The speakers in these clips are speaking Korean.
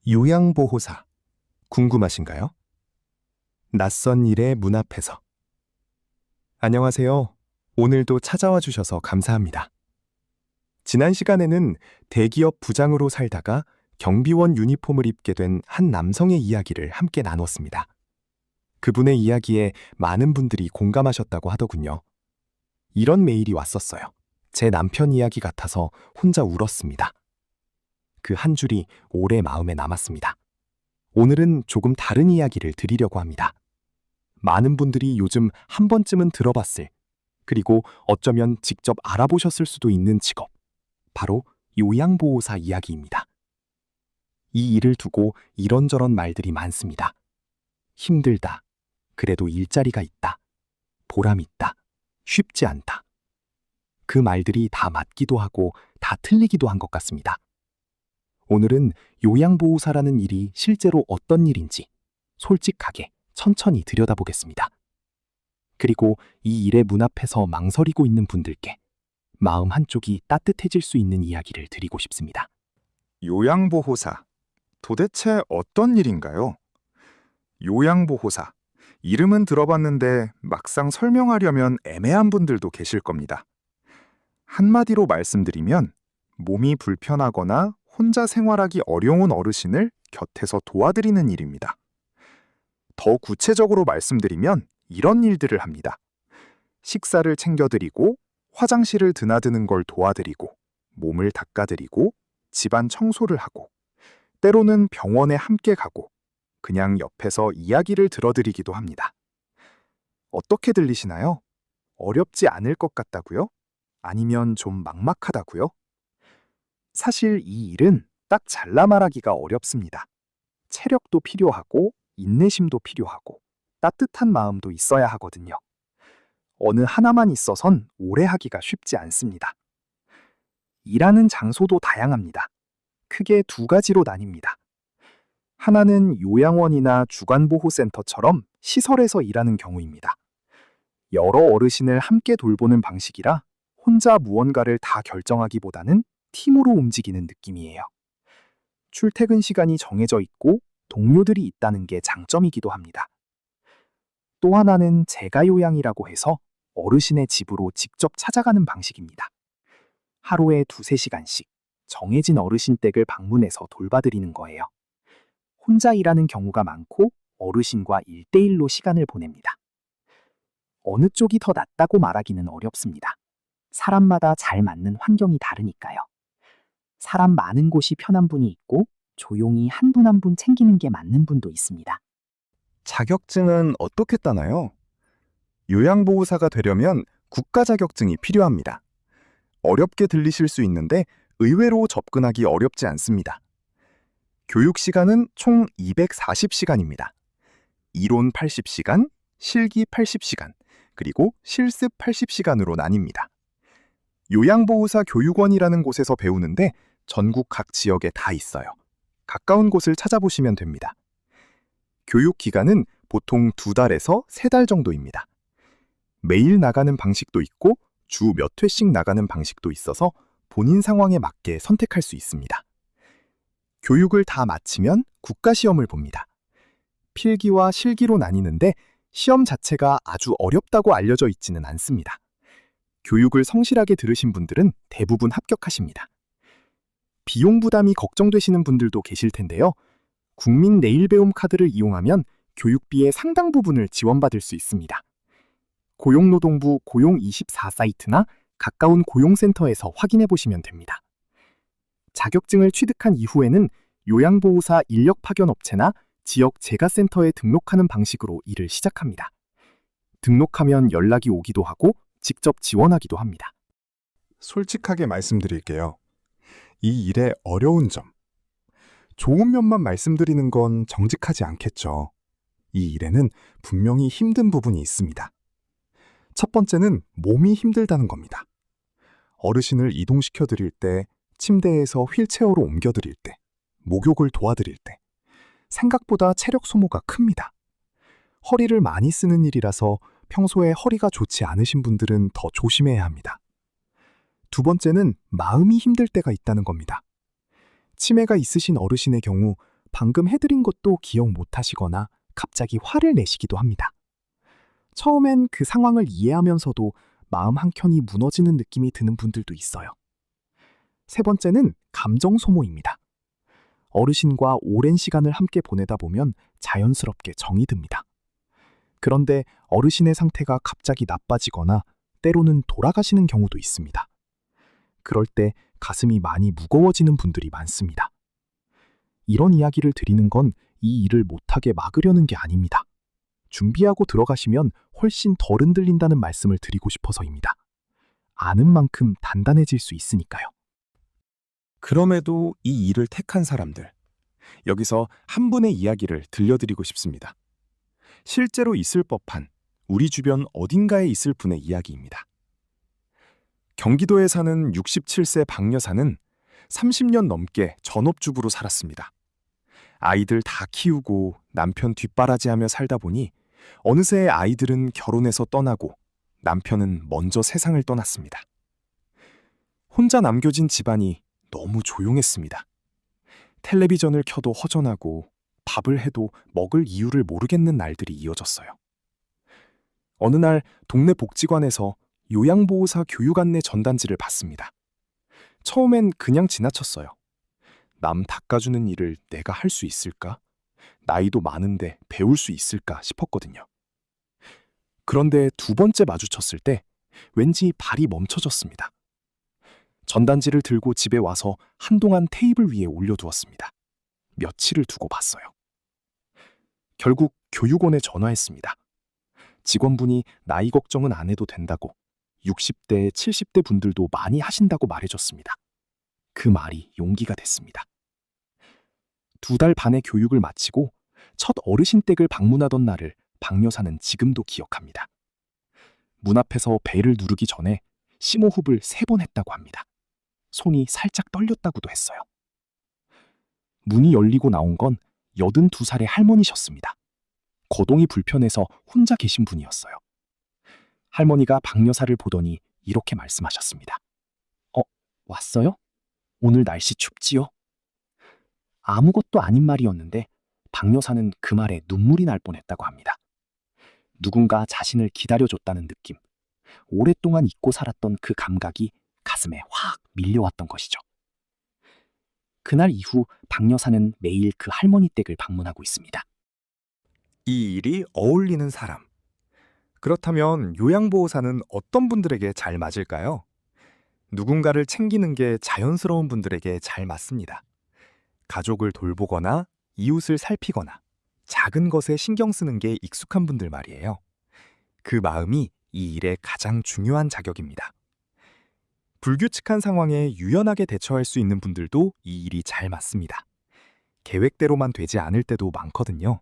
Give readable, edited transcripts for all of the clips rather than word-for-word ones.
요양보호사, 궁금하신가요? 낯선 일의 문 앞에서. 안녕하세요. 오늘도 찾아와 주셔서 감사합니다. 지난 시간에는 대기업 부장으로 살다가 경비원 유니폼을 입게 된 한 남성의 이야기를 함께 나눴습니다. 그분의 이야기에 많은 분들이 공감하셨다고 하더군요. 이런 메일이 왔었어요. 제 남편 이야기 같아서 혼자 울었습니다. 그 한 줄이 오래 마음에 남았습니다. 오늘은 조금 다른 이야기를 드리려고 합니다. 많은 분들이 요즘 한 번쯤은 들어봤을, 그리고 어쩌면 직접 알아보셨을 수도 있는 직업, 바로 요양보호사 이야기입니다. 이 일을 두고 이런저런 말들이 많습니다. 힘들다, 그래도 일자리가 있다, 보람 있다, 쉽지 않다. 그 말들이 다 맞기도 하고 다 틀리기도 한 것 같습니다. 오늘은 요양보호사라는 일이 실제로 어떤 일인지 솔직하게 천천히 들여다보겠습니다. 그리고 이 일의 문 앞에서 망설이고 있는 분들께 마음 한쪽이 따뜻해질 수 있는 이야기를 드리고 싶습니다. 요양보호사, 도대체 어떤 일인가요? 요양보호사, 이름은 들어봤는데 막상 설명하려면 애매한 분들도 계실 겁니다. 한마디로 말씀드리면 몸이 불편하거나 혼자 생활하기 어려운 어르신을 곁에서 도와드리는 일입니다. 더 구체적으로 말씀드리면 이런 일들을 합니다. 식사를 챙겨드리고, 화장실을 드나드는 걸 도와드리고, 몸을 닦아드리고, 집안 청소를 하고, 때로는 병원에 함께 가고, 그냥 옆에서 이야기를 들어드리기도 합니다. 어떻게 들리시나요? 어렵지 않을 것 같다고요? 아니면 좀 막막하다고요? 사실 이 일은 딱 잘라 말하기가 어렵습니다. 체력도 필요하고, 인내심도 필요하고, 따뜻한 마음도 있어야 하거든요. 어느 하나만 있어선 오래 하기가 쉽지 않습니다. 일하는 장소도 다양합니다. 크게 두 가지로 나뉩니다. 하나는 요양원이나 주간보호센터처럼 시설에서 일하는 경우입니다. 여러 어르신을 함께 돌보는 방식이라 혼자 무언가를 다 결정하기보다는 팀으로 움직이는 느낌이에요. 출퇴근 시간이 정해져 있고 동료들이 있다는 게 장점이기도 합니다. 또 하나는 재가요양이라고 해서 어르신의 집으로 직접 찾아가는 방식입니다. 하루에 2~3시간씩 정해진 어르신 댁을 방문해서 돌봐드리는 거예요. 혼자 일하는 경우가 많고 어르신과 1대1로 시간을 보냅니다. 어느 쪽이 더 낫다고 말하기는 어렵습니다. 사람마다 잘 맞는 환경이 다르니까요. 사람 많은 곳이 편한 분이 있고 조용히 한 분 한 분 챙기는 게 맞는 분도 있습니다. 자격증은 어떻게 따나요? 요양보호사가 되려면 국가 자격증이 필요합니다. 어렵게 들리실 수 있는데 의외로 접근하기 어렵지 않습니다. 교육 시간은 총 240시간입니다. 이론 80시간, 실기 80시간, 그리고 실습 80시간으로 나뉩니다. 요양보호사 교육원이라는 곳에서 배우는데 전국 각 지역에 다 있어요. 가까운 곳을 찾아보시면 됩니다. 교육 기간은 보통 2달에서 3달 정도입니다. 매일 나가는 방식도 있고 주 몇 회씩 나가는 방식도 있어서 본인 상황에 맞게 선택할 수 있습니다. 교육을 다 마치면 국가시험을 봅니다. 필기와 실기로 나뉘는데 시험 자체가 아주 어렵다고 알려져 있지는 않습니다. 교육을 성실하게 들으신 분들은 대부분 합격하십니다. 비용 부담이 걱정되시는 분들도 계실 텐데요. 국민 내일배움 카드를 이용하면 교육비의 상당 부분을 지원받을 수 있습니다. 고용노동부 고용24 사이트나 가까운 고용센터에서 확인해 보시면 됩니다. 자격증을 취득한 이후에는 요양보호사 인력 파견 업체나 지역 재가센터에 등록하는 방식으로 일을 시작합니다. 등록하면 연락이 오기도 하고 직접 지원하기도 합니다. 솔직하게 말씀드릴게요. 이 일의 어려운 점. 좋은 면만 말씀드리는 건 정직하지 않겠죠. 이 일에는 분명히 힘든 부분이 있습니다. 첫 번째는 몸이 힘들다는 겁니다. 어르신을 이동시켜 드릴 때, 침대에서 휠체어로 옮겨 드릴 때, 목욕을 도와드릴 때 생각보다 체력 소모가 큽니다. 허리를 많이 쓰는 일이라서 평소에 허리가 좋지 않으신 분들은 더 조심해야 합니다. 두 번째는 마음이 힘들 때가 있다는 겁니다. 치매가 있으신 어르신의 경우 방금 해드린 것도 기억 못 하시거나 갑자기 화를 내시기도 합니다. 처음엔 그 상황을 이해하면서도 마음 한켠이 무너지는 느낌이 드는 분들도 있어요. 세 번째는 감정 소모입니다. 어르신과 오랜 시간을 함께 보내다 보면 자연스럽게 정이 듭니다. 그런데 어르신의 상태가 갑자기 나빠지거나 때로는 돌아가시는 경우도 있습니다. 그럴 때 가슴이 많이 무거워지는 분들이 많습니다. 이런 이야기를 드리는 건 이 일을 못하게 막으려는 게 아닙니다. 준비하고 들어가시면 훨씬 덜 흔들린다는 말씀을 드리고 싶어서입니다. 아는 만큼 단단해질 수 있으니까요. 그럼에도 이 일을 택한 사람들, 여기서 한 분의 이야기를 들려드리고 싶습니다. 실제로 있을 법한 우리 주변 어딘가에 있을 분의 이야기입니다. 경기도에 사는 67세 박 여사는 30년 넘게 전업주부로 살았습니다. 아이들 다 키우고 남편 뒷바라지하며 살다 보니 어느새 아이들은 결혼해서 떠나고 남편은 먼저 세상을 떠났습니다. 혼자 남겨진 집안이 너무 조용했습니다. 텔레비전을 켜도 허전하고 밥을 해도 먹을 이유를 모르겠는 날들이 이어졌어요. 어느 날 동네 복지관에서 요양보호사 교육 안내 전단지를 받습니다. 처음엔 그냥 지나쳤어요. 남 닦아주는 일을 내가 할 수 있을까? 나이도 많은데 배울 수 있을까 싶었거든요. 그런데 두 번째 마주쳤을 때 왠지 발이 멈춰졌습니다. 전단지를 들고 집에 와서 한동안 테이블 위에 올려두었습니다. 며칠을 두고 봤어요. 결국 교육원에 전화했습니다. 직원분이 나이 걱정은 안 해도 된다고 60대, 70대 분들도 많이 하신다고 말해줬습니다. 그 말이 용기가 됐습니다. 2달 반의 교육을 마치고 첫 어르신 댁을 방문하던 날을 박 여사는 지금도 기억합니다. 문 앞에서 벨을 누르기 전에 심호흡을 3번 했다고 합니다. 손이 살짝 떨렸다고도 했어요. 문이 열리고 나온 건 82살의 할머니셨습니다. 거동이 불편해서 혼자 계신 분이었어요. 할머니가 박 여사를 보더니 이렇게 말씀하셨습니다. 왔어요? 오늘 날씨 춥지요? 아무것도 아닌 말이었는데 박 여사는 그 말에 눈물이 날 뻔했다고 합니다. 누군가 자신을 기다려줬다는 느낌, 오랫동안 잊고 살았던 그 감각이 가슴에 확 밀려왔던 것이죠. 그날 이후 박 여사는 매일 그 할머니 댁을 방문하고 있습니다. 이 일이 어울리는 사람. 그렇다면 요양보호사는 어떤 분들에게 잘 맞을까요? 누군가를 챙기는 게 자연스러운 분들에게 잘 맞습니다. 가족을 돌보거나 이웃을 살피거나 작은 것에 신경 쓰는 게 익숙한 분들 말이에요. 그 마음이 이 일의 가장 중요한 자격입니다. 불규칙한 상황에 유연하게 대처할 수 있는 분들도 이 일이 잘 맞습니다. 계획대로만 되지 않을 때도 많거든요.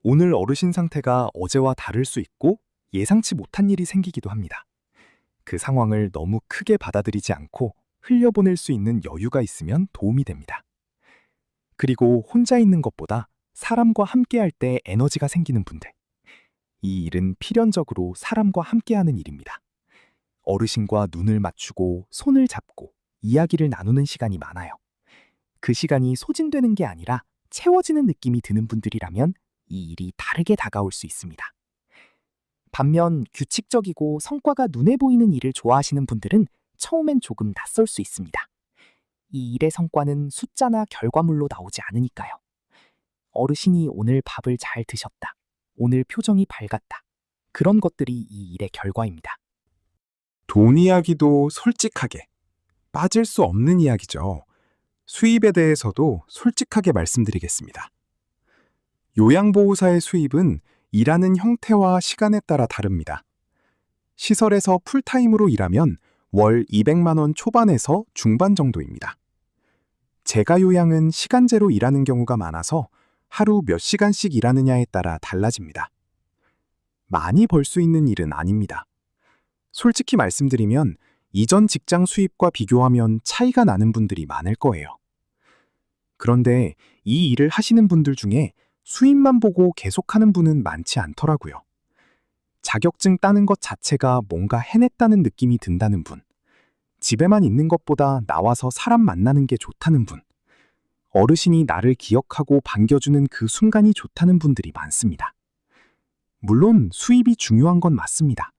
오늘 어르신 상태가 어제와 다를 수 있고 예상치 못한 일이 생기기도 합니다. 그 상황을 너무 크게 받아들이지 않고 흘려보낼 수 있는 여유가 있으면 도움이 됩니다. 그리고 혼자 있는 것보다 사람과 함께할 때 에너지가 생기는 분들. 이 일은 필연적으로 사람과 함께하는 일입니다. 어르신과 눈을 맞추고 손을 잡고 이야기를 나누는 시간이 많아요. 그 시간이 소진되는 게 아니라 채워지는 느낌이 드는 분들이라면 이 일이 다르게 다가올 수 있습니다. 반면 규칙적이고 성과가 눈에 보이는 일을 좋아하시는 분들은 처음엔 조금 낯설 수 있습니다. 이 일의 성과는 숫자나 결과물로 나오지 않으니까요. 어르신이 오늘 밥을 잘 드셨다. 오늘 표정이 밝았다. 그런 것들이 이 일의 결과입니다. 돈 이야기도 솔직하게. 빠질 수 없는 이야기죠. 수입에 대해서도 솔직하게 말씀드리겠습니다. 요양보호사의 수입은 일하는 형태와 시간에 따라 다릅니다. 시설에서 풀타임으로 일하면 월 200만 원 초반에서 중반 정도입니다. 재가 요양은 시간제로 일하는 경우가 많아서 하루 몇 시간씩 일하느냐에 따라 달라집니다. 많이 벌 수 있는 일은 아닙니다. 솔직히 말씀드리면 이전 직장 수입과 비교하면 차이가 나는 분들이 많을 거예요. 그런데 이 일을 하시는 분들 중에 수입만 보고 계속하는 분은 많지 않더라고요. 자격증 따는 것 자체가 뭔가 해냈다는 느낌이 든다는 분, 집에만 있는 것보다 나와서 사람 만나는 게 좋다는 분, 어르신이 나를 기억하고 반겨주는 그 순간이 좋다는 분들이 많습니다. 물론 수입이 중요한 건 맞습니다.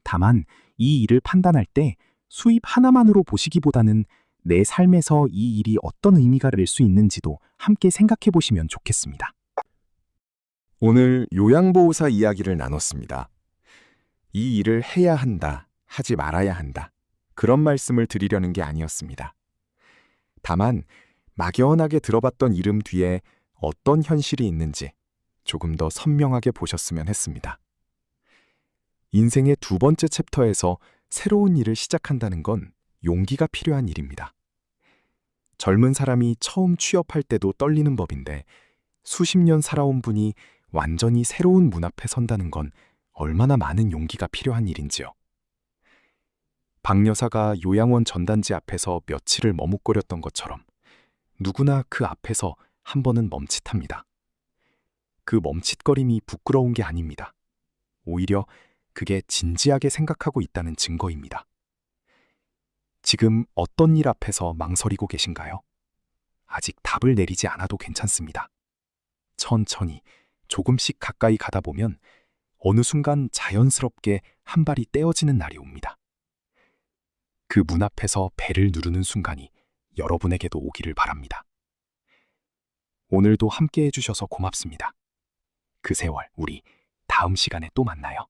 다만 이 일을 판단할 때 수입 하나만으로 보시기보다는 내 삶에서 이 일이 어떤 의미가 될 수 있는지도 함께 생각해 보시면 좋겠습니다. 오늘 요양보호사 이야기를 나눴습니다. 이 일을 해야 한다, 하지 말아야 한다. 그런 말씀을 드리려는 게 아니었습니다. 다만 막연하게 들어봤던 이름 뒤에 어떤 현실이 있는지 조금 더 선명하게 보셨으면 했습니다. 인생의 두 번째 챕터에서 새로운 일을 시작한다는 건 용기가 필요한 일입니다. 젊은 사람이 처음 취업할 때도 떨리는 법인데 수십 년 살아온 분이 완전히 새로운 문 앞에 선다는 건 얼마나 많은 용기가 필요한 일인지요. 박 여사가 요양원 전단지 앞에서 며칠을 머뭇거렸던 것처럼 누구나 그 앞에서 한 번은 멈칫합니다. 그 멈칫거림이 부끄러운 게 아닙니다. 오히려 그게 진지하게 생각하고 있다는 증거입니다. 지금 어떤 일 앞에서 망설이고 계신가요? 아직 답을 내리지 않아도 괜찮습니다. 천천히 조금씩 가까이 가다 보면 어느 순간 자연스럽게 한 발이 떼어지는 날이 옵니다. 그 문 앞에서 벨을 누르는 순간이 여러분에게도 오기를 바랍니다. 오늘도 함께 해주셔서 고맙습니다. 그 세월 우리 다음 시간에 또 만나요.